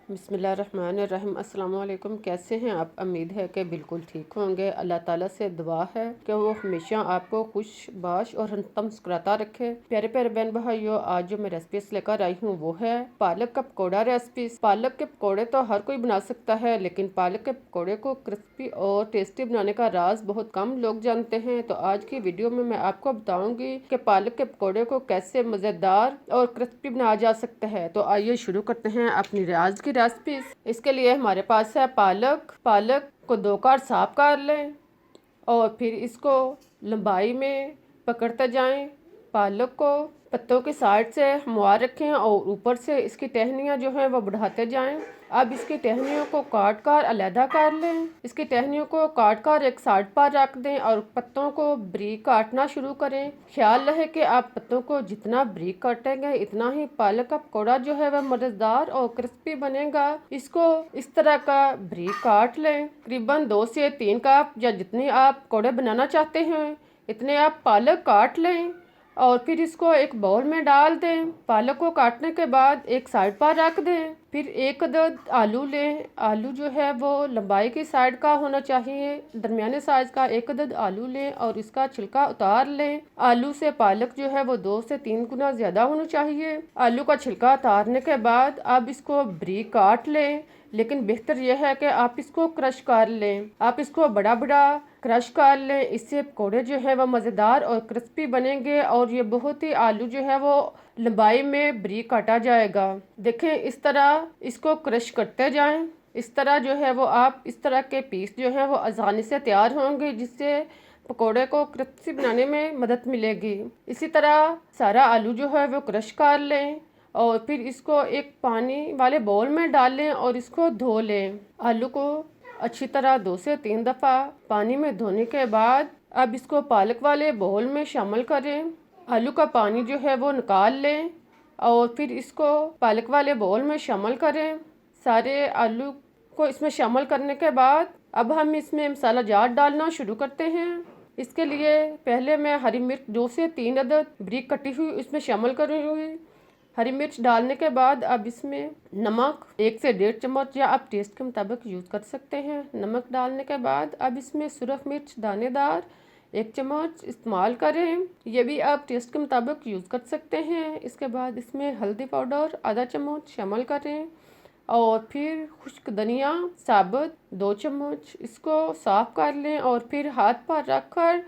बिस्मिल्लाहिर्रहमानिर्रहीम। अस्सलाम वालेकुम। कैसे हैं आप? उम्मीद है कि बिल्कुल ठीक होंगे। अल्लाह ताला से दुआ है कि वो हमेशा आपको खुशबाश और हंसता मुस्कुराता रखे। प्यारे प्यारे बहन भाइयों, आज जो मैं रेसिपीज लेकर आई हूँ वो है पालक का पकौड़ा रेसिपी। पालक के पकौड़े तो हर कोई बना सकता है, लेकिन पालक के पकौड़े को क्रिस्पी और टेस्टी बनाने का राज बहुत कम लोग जानते हैं। तो आज की वीडियो में मैं आपको बताऊंगी कि पालक के पकौड़े को कैसे मज़ेदार और क्रिस्पी बनाया जा सकता है। तो आइए शुरू करते हैं अपनी आज की रेसिपी। इसके लिए हमारे पास है पालक को 2 बार साफ कर लें और फिर इसको लंबाई में पकड़ते जाएं। पालक को पत्तों की साइड से मुआ रखें और ऊपर से इसकी टहनियाँ जो हैं वो बढ़ाते जाएं। अब इसकी टहनियों को काट कर अलहदा कर लें। इसकी टहनियों को काट कर एक साइड पर रख दें और पत्तों को बारीक काटना शुरू करें। ख्याल रहे कि आप पत्तों को जितना बारीक काटेंगे इतना ही पालक का पकौड़ा जो है वह मज़ेदार और क्रिस्पी बनेगा। इसको इस तरह का बारीक काट लें। करीबन 2 से 3 कप या जितने आप पकौड़े बनाना चाहते हैं इतने आप पालक काट लें और फिर इसको एक बाउल में डाल दें। पालक को काटने के बाद एक साइड पर रख दें। फिर एक अदद आलू लें। आलू जो है वो लंबाई की साइड का होना चाहिए। दरमियाने साइज का एक अदद आलू लें और इसका छिलका उतार लें। आलू से पालक जो है वो 2 से 3 गुना ज़्यादा होना चाहिए। आलू का छिलका उतारने के बाद अब इसको बारीक काट लें, लेकिन बेहतर यह है कि आप इसको क्रश कर लें। आप इसको बड़ा बड़ा क्रश कर लें। इससे पकौड़े जो है वो मज़ेदार और क्रिस्पी बनेंगे और ये बहुत ही आलू जो है वो लंबाई में बारीक काटा जाएगा। देखें, इस तरह इसको क्रश करते जाएं। इस तरह जो है वो आप इस तरह के पीस जो है वो आसानी से तैयार होंगे, जिससे पकौड़े को क्रिस्पी बनाने में मदद मिलेगी। इसी तरह सारा आलू जो है वो क्रश कर लें और फिर इसको एक पानी वाले बाउल में डाल लें और इसको धो लें। आलू को अच्छी तरह 2 से 3 दफ़ा पानी में धोने के बाद अब इसको पालक वाले बाउल में शामिल करें। आलू का पानी जो है वो निकाल लें और फिर इसको पालक वाले बाउल में शामिल करें। सारे आलू को इसमें शामिल करने के बाद अब हम इसमें मसाला जार डालना शुरू करते हैं। इसके लिए पहले मैं हरी मिर्च 2 से 3 अदद बारीक कटी हुई इसमें शामिल करूँगी। हरी मिर्च डालने के बाद अब इसमें नमक 1 से 1.5 चम्मच या आप टेस्ट के मुताबिक यूज़ कर सकते हैं। नमक डालने के बाद अब इसमें सुरख मिर्च दानेदार 1 चम्मच इस्तेमाल करें। ये भी आप टेस्ट के मुताबिक यूज़ कर सकते हैं। इसके बाद इसमें हल्दी पाउडर आधा चम्मच शामिल करें और फिर खुश्क धनिया साबुत 2 चम्मच इसको साफ़ कर लें और फिर हाथ पर रख कर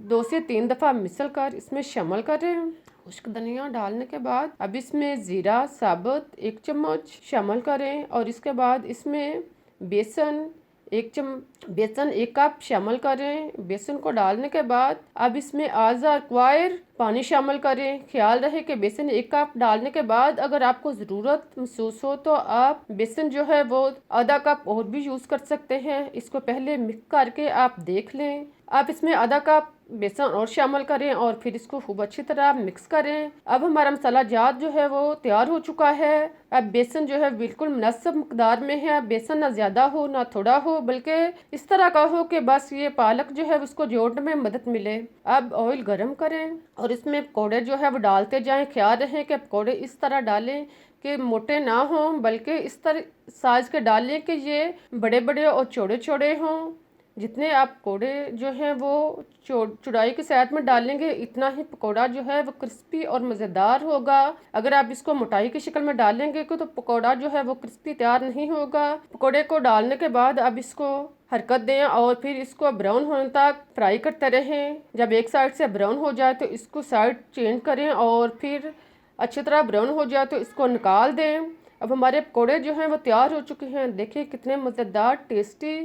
2 से 3 दफ़ा मिसल कर इसमें शामिल करें। खुश्क धनिया डालने के बाद अब इसमें ज़ीरा साबुत 1 चम्मच शामिल करें और इसके बाद इसमें बेसन 1 कप शामिल करें। बेसन को डालने के बाद अब इसमें आधा रिक्वायर पानी शामिल करें। ख्याल रहे कि बेसन 1 कप डालने के बाद अगर आपको ज़रूरत महसूस हो तो आप बेसन जो है वो आधा कप और भी यूज़ कर सकते हैं। इसको पहले मिक्स करके आप देख लें। आप इसमें आधा कप बेसन और शामिल करें और फिर इसको खूब अच्छी तरह मिक्स करें। अब हमारा मसाला जार जो है वो तैयार हो चुका है। अब बेसन जो है बिल्कुल मुनासिब मकदार में है। बेसन ना ज़्यादा हो ना थोड़ा हो, बल्कि इस तरह का हो कि बस ये पालक जो है उसको जोड़ने में मदद मिले। अब ऑयल गरम करें और इसमें पकौड़े जो है वो डालते जाएं। ख्याल रहे कि पकौड़े इस तरह डालें कि मोटे ना हों, बल्कि इस तरह साइज़ के डालें कि ये बड़े बड़े और चौड़े चौड़े हों। जितने आप पकौड़े जो हैं वो चौड़ाई के साथ में डालेंगे इतना ही पकौड़ा जो है वो क्रिस्पी और मज़ेदार होगा। अगर आप इसको मोटाई की शक्ल में डालेंगे तो पकौड़ा जो है वो क्रिस्पी तैयार नहीं होगा। पकौड़े को डालने के बाद अब इसको हरकत दें और फिर इसको ब्राउन होने तक फ्राई करते रहें। जब एक साइड से ब्राउन हो जाए तो इसको साइड चेंज करें और फिर अच्छी तरह ब्राउन हो जाए तो इसको निकाल दें। अब हमारे पकौड़े जो हैं वो तैयार हो चुके हैं। देखिए कितने मज़ेदार टेस्टी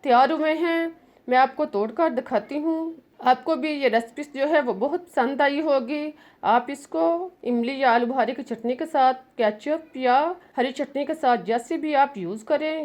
तैयार हुए हैं। मैं आपको तोड़कर दिखाती हूँ। आपको भी ये रेसिपी जो है वो बहुत पसंद आई होगी। आप इसको इमली या आलू बुखारे की चटनी के साथ, केचप या हरी चटनी के साथ जैसे भी आप यूज़ करें